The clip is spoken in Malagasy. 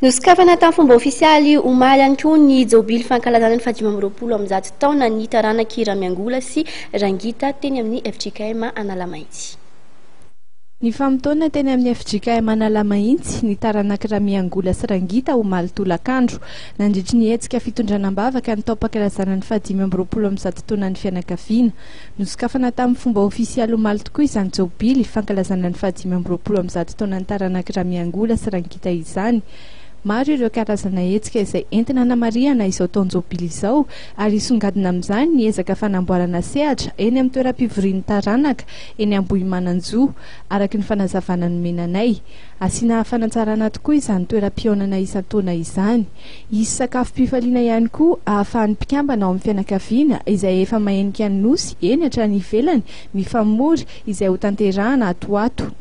Nosokafana tamin'ny fomba ofisialy omaly ihany koa ny jobily fankalazana ny 2020 taonan'ny tarana-dRamiangola sy Rangita teny amin'ny Fjkm Analamahitsy. Nifamotoana teny amin'ny Fjkm Analamahintsy ny tarana-dRamiangola sy Rangita omaly tolakandro nandritra ny hetsika fitondrana am-bavaka ny taom-pankalazana ny 2020 taonan'ny fianakaviana. Nosokafana tamin'ny fomba ofisialy omaly tokoa izany jobily fankalazana ny 2020 taonan'ny tarana-dRamiangola sy Rangita izany. Maro ireo karazana hetsika izay entina namariana izao taon-jobily izao ary songadina amin'izany ny ezaka fanamboarana sehatra eny amin'ny toeram-pivorian'ny taranaka eny am-Bohimananjo araka ny fanazavana ny menanay. Asiana fanatsarana tokoa izany toeram-pionana isan-taona izany. Isy sakafom-pifaliana ihany koa ahafahan'ny mpikambana ao amin'ny fianakaviana izay efa mahenika ny nosy eny hatrany ivelany mifamory izay ho tanterahana atoato.